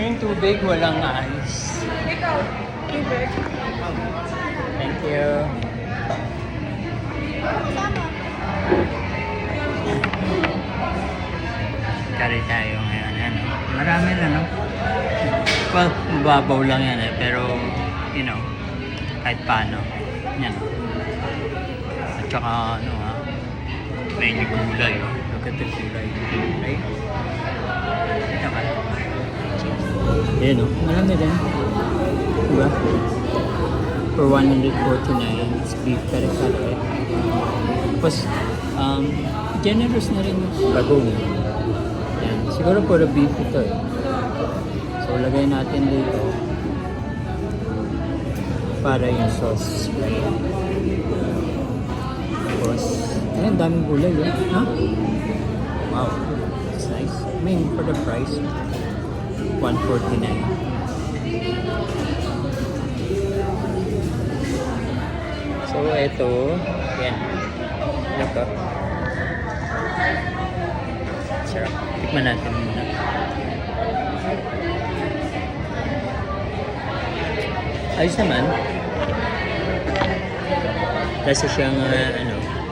Yung tubig, walang ice. Ikaw, tubig. Thank you. Kari tayo ngayon. Ano? Marami na, no? Well, mababaw lang yan eh. Pero, you know, kahit paano. Yan. At saka, ano ha, medyo gulay. Oh. Look at the gulay. Right? Tama. Ayan o, marami din. Diba? For 149, it's beef kare-kare. Tapos, generous na rin yung bagong. Yan. Siguro puro beef ito eh. So, lagay natin dito para yung sauce. Tapos, ayun, daming gulay eh. Ha? Wow, that's nice. I mean, for the price, 149. So, ito, yan. Laka. Sarap. Tikman natin muna. Ayos naman. Kasi siyang,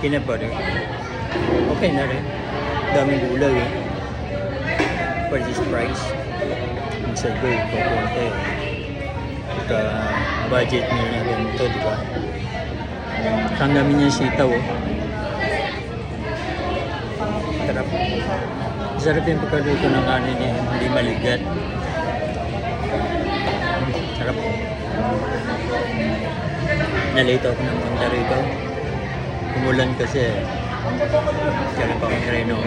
peanut butter. Okay na rin. Daming gulay eh. For this price. Ang sabi, kukunti. Pagka budget meal na ganito, di ba? Ang dami niya sitaw oh. Sarap. Sarap yung pagkaluto ng kanin niya. Hindi maligat. Sarap. Nalito ako ng punta rito. Umulan kasi. Kaya pa akong treno.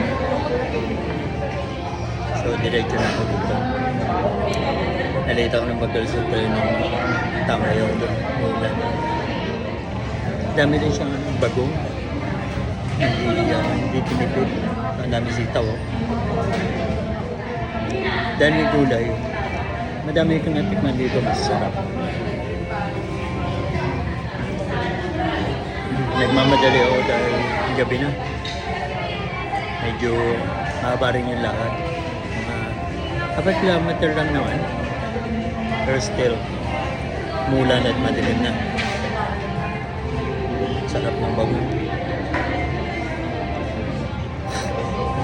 So, diretso na ako dito. Nalito ako ng pagkalusot ko yung tama yun doon. Dami din siyang bagong. Hindi tinipid. Ang dami sitaw. Oh. Dahil may gulay. Madami kong natikman dito. Masarap. Nagmamadali ako dahil gabi na. Medyo mahaba rin yung lakad. 4 kilometer lang naman. Pero still, mulan at madilim na. Sarap ng bagong.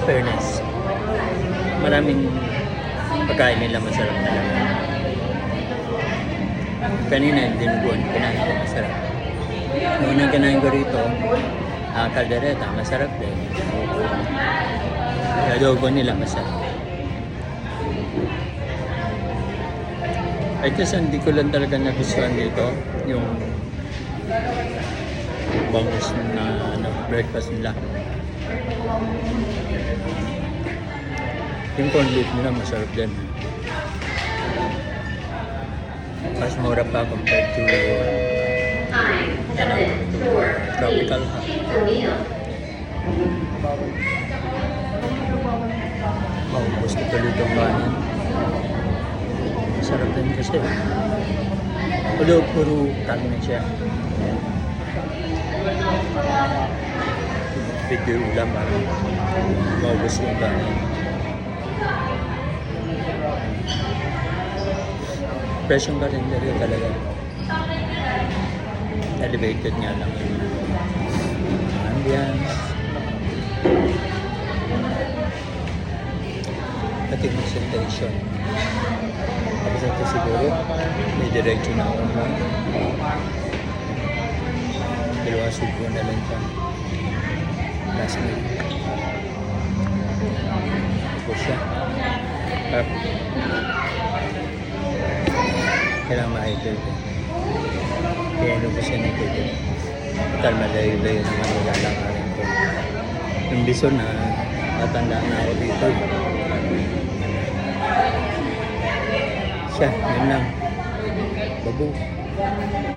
Fairness. Maraming pagkain nila masarap talaga. Kanina, dinuguan. Kinain ko masarap. Unang kinain ko rito, kaldereta, masarap din. Adobo nila, masarap. Ay, kasi hindi ko lang talaga nagustuhan dito, yung bangus na breakfast nila. Yung corned beef nila, masarap din. Mas mura pa compared to tropical. Maubos ko tuloy itong kanin. Masarap din kasi. Although puro kanin siya. Video ulam para maubos yung kanin. Fresh yung karinderya talaga. Elevated nga lang yung ambience. Pati presentation. Tapos ito siguro, may diretso na ako mo. Dalawang subo na lang siya. Last week. Ito siya. Kailangan ma-hydrate ko. Kaya ko siya nag-hydrate. Total, malayo-layo naman nilalakarin ko. Yung bison na matanda na ako dito. Siya, yun lang. Bago.